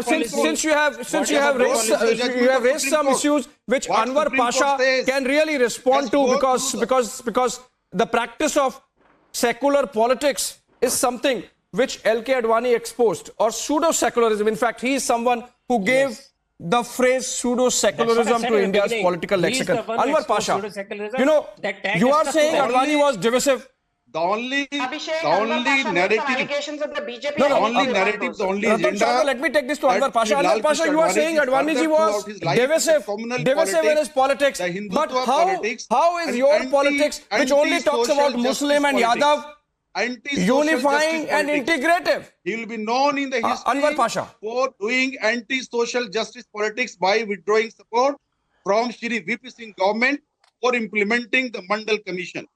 since you have raised some issues which Anwar Pasha can really respond to, because the practice of secular politics is something which LK Advani exposed, or pseudo-secularism. In fact, he is someone who gave the phrase pseudo-secularism to India's political lexicon. Anwar Pasha, you know, you are saying Advani was divisive. The only Abhishek, narrative, allegations of the BJP. the only narrative, the only agenda. Let me take this to Anwar Pasha. Anwar Pasha, you are saying Advani ji was divisive in his politics. But how is your politics, which only talks about Muslim and Yadav, unifying and integrative? He will be known in the history Anwar Pasha for doing anti-social justice politics by withdrawing support from Shri VP Singh government for implementing the Mandal Commission.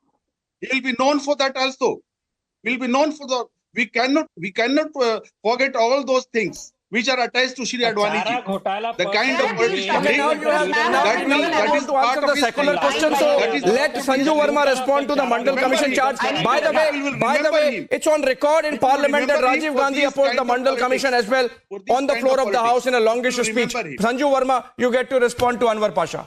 He will be known for that also. He will be known for the. We cannot forget all those things which are attached to Shri Advani ji. The kind of politics that is part of the secular question. So let Sanju Verma respond to the Mandal Commission charge. By the way, it's on record in Parliament that Rajiv Gandhi opposed the Mandal Commission as well on the floor of the House in a longish speech. Sanju Verma, you get to respond to Anwar Pasha.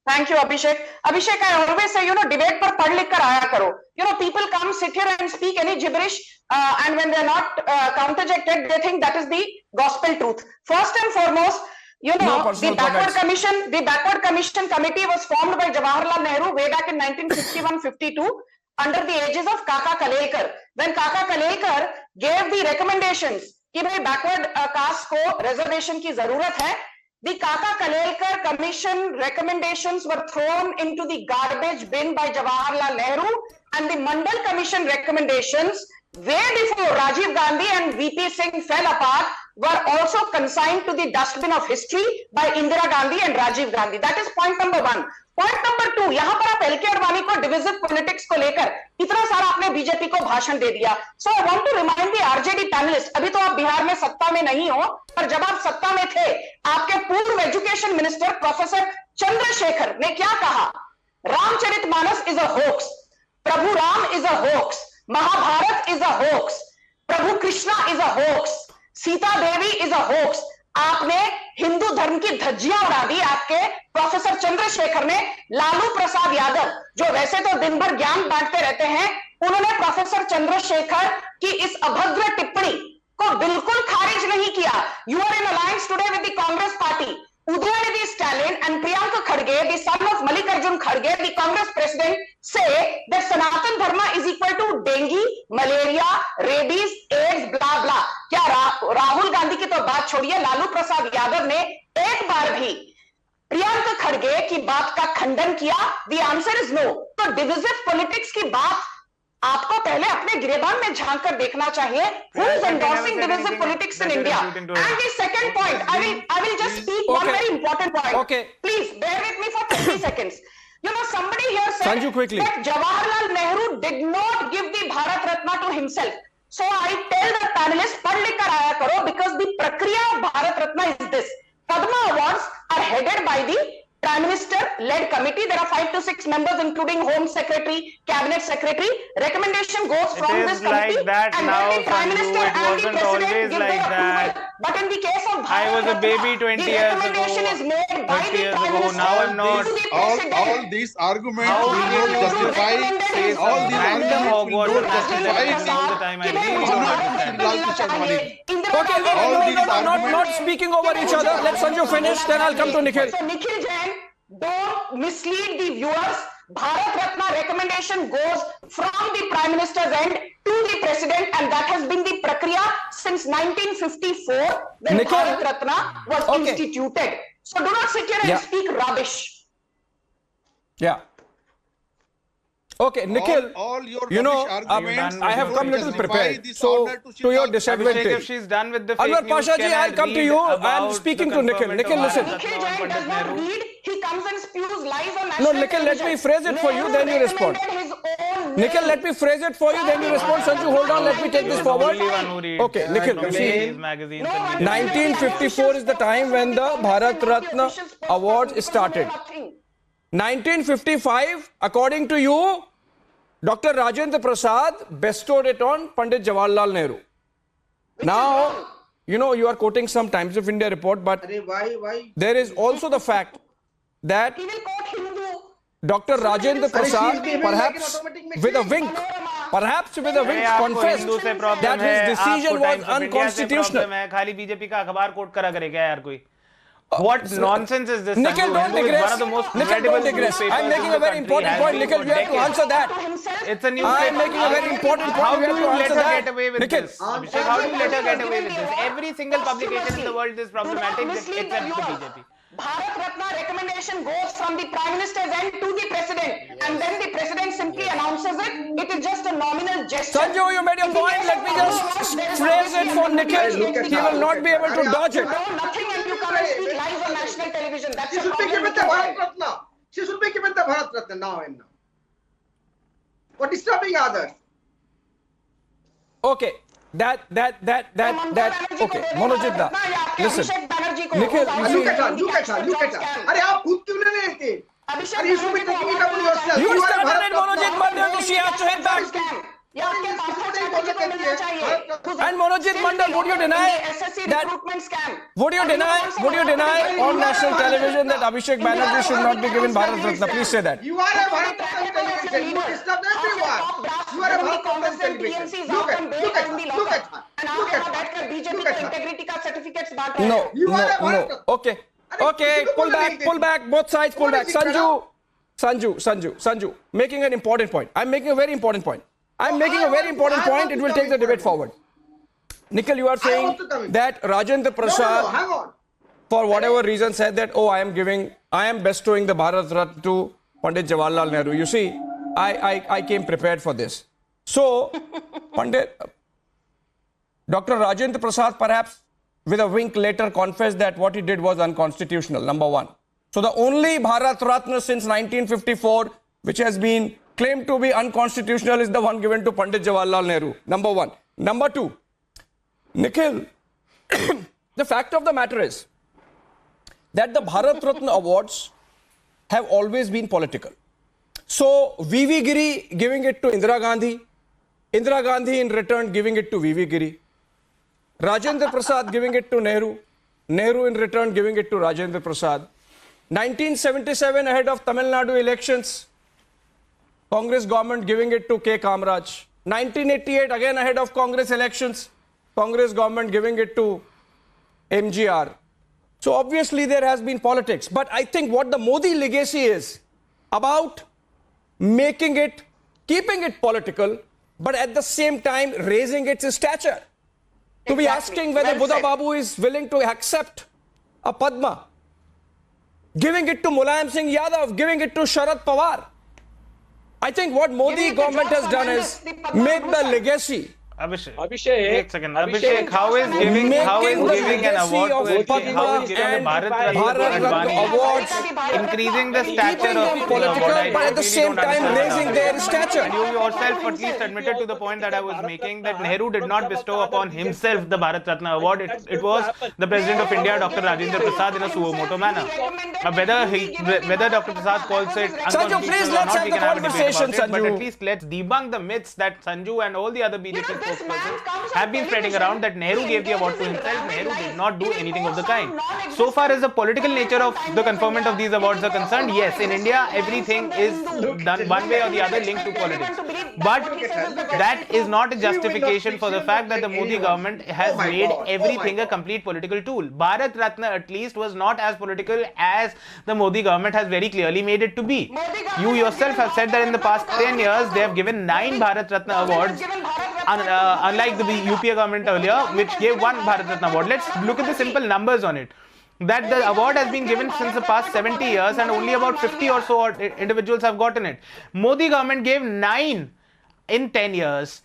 Thank you, Abhishek. Abhishek, I always say, debate par pad likh kar aaya karo. People come, sit here and speak any gibberish, and when they're not counterjected, they think that is the gospel truth. First and foremost, the Backward Commission Committee was formed by Jawaharlal Nehru way back in 1951-52 under the aegis of Kaka Kalelkar. When Kaka Kalelkar gave the recommendations कि भाई backward caste को reservation की जरूरत है, the Kaka Kalelkar Commission recommendations were thrown into the garbage bin by Jawaharlal Nehru, and the Mandal Commission recommendations, way before Rajiv Gandhi and VP Singh fell apart, were also consigned to the dustbin of history by Indira Gandhi and Rajiv Gandhi. That is point number one. Point number two, यहाँ पर आप LK Advani को divisive politics को लेकर इतना सारा आपने BJP को भाषण दे दिया. So I want to remind the RJD panelists, अभी तो आप बिहार में सत्ता में नहीं हो, पर जब आप सत्ता में थे, आपके पूर्व एजुकेशन मिनिस्टर प्रोफेसर चंद्रशेखर ने क्या कहा? Ramcharitmanas is a hoax, Prabhu Ram is a hoax, Mahabharata is a hoax, Prabhu Krishna is a hoax, Sita Devi is a hoax. आपने हिंदू धर्म की धज्जियां उड़ा दी. आपके प्रोफेसर चंद्रशेखर ने लालू प्रसाद यादव, जो वैसे तो दिन भर ज्ञान बांटते रहते हैं, उन्होंने प्रोफेसर चंद्रशेखर की इस अभद्र टिप्पणी को बिल्कुल खारिज नहीं किया. You are in alliance today with the Congress party. Udayanithi Stalin and Priyanka Kharge, the son of Mallikarjun Kharge, the Congress president, say that Sanatan Dharma is equal to dengue, malaria, rabies, AIDS, blah blah. क्या राहुल गांधी की तो बात छोड़िए, लालू प्रसाद यादव ने एक बार भी प्रियंका खड़गे की बात का खंडन किया? The answer is no. तो डिविजिव पॉलिटिक्स की बात आपको पहले अपने गिरेबान में झांक कर देखना चाहिए. Who is endorsing divisive politics in India? And the second point, I will just speak one very important point. Okay. Please bear with me for 30 seconds. Somebody here said Sanju, quickly, that Jawaharlal Nehru did not give the Bharat Ratna to himself. So I tell the panelists, पढ़ लिख कर आया करो, because the प्रक्रिया of Bharat Ratna is this. Padma Awards are headed by the Prime Minister-led committee. There are 5 to 6 members, including Home Secretary, Cabinet Secretary. Recommendation goes from this committee, like that and now, then the Prime Sanju, Minister it and the wasn't President always give like their that. approval. But in the case of Bharat I was a baby Ratna, 20 the years recommendation ago, is made by 30 the years Prime ago. Minister Now I'm not. to the President. All these arguments How will have not you justify. recommended All these random arguments hogwash will not justified justify. all the time. I really will don't not understand. Okay, not speaking over each other. Let Sanju finish, then I'll come to Nikhil. So Nikhil Jain, don't mislead the viewers. Bharat Ratna recommendation goes from the Prime Minister's end to the President, and that has been the prakriya since 1954 when Nikhil, Bharat Ratna was instituted. So do not sit here and speak rubbish. Yeah. Okay, All Nikhil, your arguments I have come little prepared. So, to your Abhishek, disadvantage. if she's done with the fake Anwar news, Pasha ji, can I I'll come to read you. I am about speaking the to Nikhil. conferment Nikhil, of listen. Bharat Nikhil Ratna Jain on does Pandit not Nehru? read. He comes and spews lies on No, national Nikhil, let me television. phrase it for you, then you respond. His own Nikhil, name. let me phrase it for you, then you respond. Sanju, hold on, let me take this forward. Only one who reads, Okay, Nikhil, you see, these magazines and media. 1954 is the time when the Bharat Ratna Awards started. 1955, according to you, Dr. Rajendra Prasad bestowed it on Pandit Jawaharlal Nehru. Now, you are quoting some Times of India report, but why? there is also the fact that He will quote Hindu. Dr. Rajendra Prasad, perhaps with a wink, confessed Hindu से problem that his है, decision आपको was Times of India से unconstitutional. Problem है, खाली BJP का अखबार coat करा करेगा यार कोई. What nonsense is this? Nikhil, Sanju? don't Hindu is digress. one of the most Nikhil, credible don't digress. newspapers I'm making in a the very country, important has point. been Nikhil, for you have to decades. answer that. It's a I'm newspaper. making a very important point. How You do have you to let answer her that. get away with Nikhil. this? Abhishek, how do you let her get away with this? Every single publication in the world is problematic except the BJP. Bharat Ratna recommendation goes from the Prime Minister's end to the President, and then the President simply announces it. It is just a nominal gesture. Sanju, you made your In the point. case Let of me Pablo just Hamas, there is phrase it for obviously Nikhil. a He will not be able to dodge it. You know nothing and you come and speak lies on national television. That's She a should be problem given with the your Bharat mind. Ratna. She should be given the Bharat Ratna now and now. What is stopping others? Okay. That. Okay. Monojit da. Listen. Nikhil, you Look at her. Look at her. अरे आप खुद क्यों नहीं लेते? अरे you should be taking it upon yourself. You are a started Bharat it, Monojit Ratna. Mandal, so she has to hit back. And Monojit Mandal, would you deny that? Would you deny on national television that Abhishek Banerjee should not be given Bharat Ratna? Please say that. You are a Bharat Ratna television. You disturb everyone. You are a Bharat Ratna television. Look at her. Look at her. No. You are a Bharat Ratna. Okay. Okay. Pull back. Both sides pull back. Sanju. Making an important point. I'm making a very important point. It will take the debate forward. Nikhil, you are saying that Rajendra Prasad, hang on. for whatever reason, said that, I am bestowing the Bharat Ratna to Pandit Jawaharlal Nehru. You see, I came prepared for this. So, Dr. Rajendra Prasad, perhaps with a wink, later confessed that what he did was unconstitutional, number one. So, the only Bharat Ratna since 1954 which has been claimed to be unconstitutional is the one given to Pandit Jawaharlal Nehru, number one. Number two, Nikhil, the fact of the matter is that the Bharat Ratna awards have always been political. So, V.V. Giri giving it to Indira Gandhi in return giving it to V.V. Giri, Rajendra Prasad giving it to Nehru in return giving it to Rajendra Prasad. 1977, ahead of Tamil Nadu elections, Congress government giving it to K. Kamaraj. 1988, again ahead of Congress elections, Congress government giving it to MGR. So obviously there has been politics. But I think what the Modi legacy is about keeping it political, but at the same time raising its stature. To be asking whether Buddha Babu is willing to accept a Padma, giving it to Mulayam Singh Yadav, giving it to Sharad Pawar. I think what Modi government has done is make the legacy. Abhishek, Abhishek, wait a second. Abhishek, how is giving an award to LK, how is giving the Bharat Ratna awards, increasing the stature keeping of them the political, award? but at the same time raising their stature. And you yourself at least admitted to the point that I was making, that Nehru did not bestow upon himself the Bharat Ratna award. It was the President of India, Dr. Rajendra Prasad, in a suo moto manner. Whether Dr. Prasad calls it Sanju, please, unconstitutional or let's not, have we the can have a debate conversation, about it. But Sanju. at least let's debunk the myths that Sanju and all the other BJP this man spokespersons comes have on been spreading television. around, that Nehru gave the award to He himself. engages in Nehru rabbit did not do lies. anything of the He kind. goes So on far as the political non-existent nature of the conferment of these awards are concerned, yes, in India everything is done one way or the other linked to politics. But that is not a justification for the fact that the Modi government has made everything a complete political tool. Bharat Ratna at least was not as political as the Modi government has very clearly made it to be. You yourself have said that in the past 10 years they have given 9 Bharat Ratna awards, unlike the UPA government earlier, which gave 1 Bharat Ratna award. Let's look at the simple numbers on it. That the award has been given since the past 70 years and only about 50 or so individuals have gotten it. Modi government gave 9 in 10 years.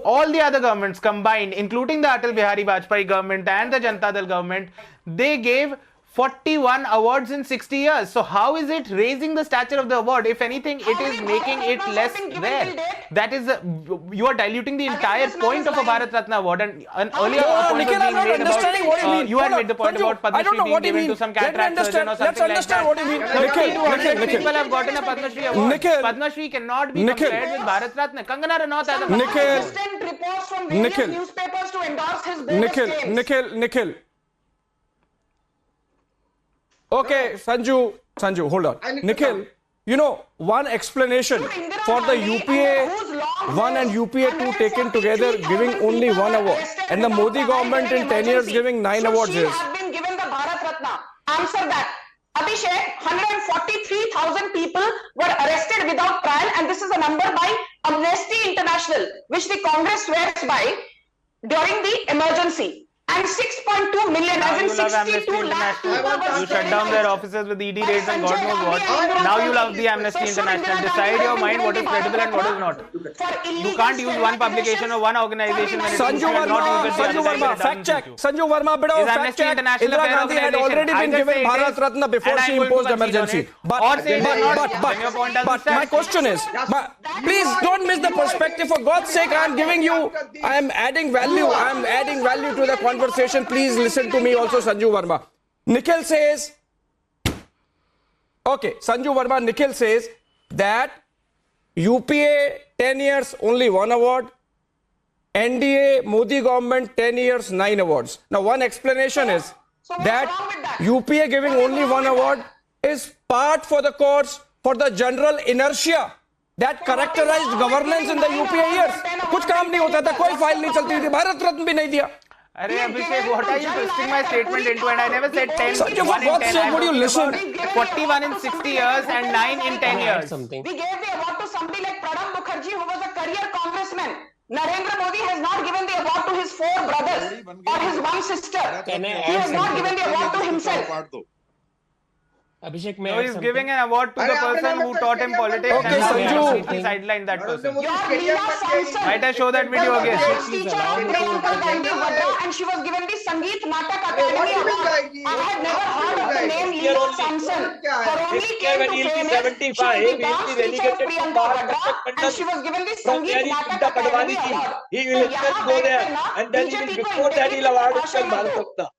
All the other governments combined, including the Atal Bihari Vajpayee government and the Janata Dal government, they gave 41 awards in 60 years. So how is it raising the stature of the award? If anything, it is making it less rare. That is, you are diluting the entire point of a Bharat Ratna award. And an earlier point Nikhil, was I'm not being made understanding what you about, mean. you had Hold made the on, point Sanju, about Padma I don't Shri know being what you given mean. to some Let me cataract surgeon or understand. something Let's like understand that. what you mean. Nikhil, People have gotten a Padma Shri award. Nikhil. Padma Shri cannot be Nikhil. compared with Bharat Ratna. Kangana Ranaut has a Nikhil. Consistent reports from various Nikhil. newspapers to endorse his bogus claims. Nikhil. Okay, Sanju, hold on. Nikhil, you know, one explanation for the UPA 1 and UPA 2 taken together giving only one award, and the Modi government in 10 years giving 9 awards She is. have been given the Bharat Ratna. Answer that. Abhishek, 143,000 people were arrested without trial, and this is a number by Amnesty International, which the Congress swears by during the emergency. And 6.2 million, Now as in you love Amnesty 62 lakh people International. were You shut down their offices with ED raids and God knows what. Now you love the Amnesty International. Decide your mind what is credible and what is not. You can't use one publication or one organization when it Sanju and not use it the Verma, other time when it fact doesn't check. suit you. Sanju Verma, bit Is of fact Amnesty check. International Indira a fair Gandhi had organization? already been Either given say it Bharat is, Ratna before and she I'm going to imposed concede on emergency. it. Or say it is not, then your point doesn't But my stand. question is, please don't miss the perspective. For God's sake, I am adding value. I am adding value to the conversation. Please listen to me also, Sanju Verma. Nikhil says, okay, Sanju Verma, Nikhil says that UPA 10 years, only 1 award. NDA, Modi government, 10 years, 9 awards. Now, one explanation is So what's that wrong with that? UPA giving only 1 award is part for the courts for the general inertia that characterized governance in the UPA years. कुछ काम नहीं होता था, कोई file नहीं चलती थी, भारत रत्न भी नहीं दिया. Arey Abhishek, what are you twisting my statement into? And I never said 10, Sanju, for 1 in God's 10. sake, I'm would you talking listen? about 41 in 60 years and 9 in 10 years. We gave the award to somebody like Pranab Mukherjee, who was a career congressman. Narendra Modi has not given the award to his 4 brothers or his 1 sister. Can I He add has not something? given the award to himself. Abhishek, may So I he's add giving something? an award to the person who taught him politics Okay, and now he Sanju. completely sidelined that person. Your Leela Samson, Might I show that video again? dance teacher of Priyanka Gandhi Vadra, and she was given the Sangeet Natak Academy Award. I had never heard of the name Leela Samson. Her only claim to fame is she was the dance teacher of Priyanka Vadra, and she was given the Sangeet Natak Academy Award. He will तो यहाँ go there देखते ना, and then he will BJP को before that he'll award भाषण himself मत Bharat दो. Ratna.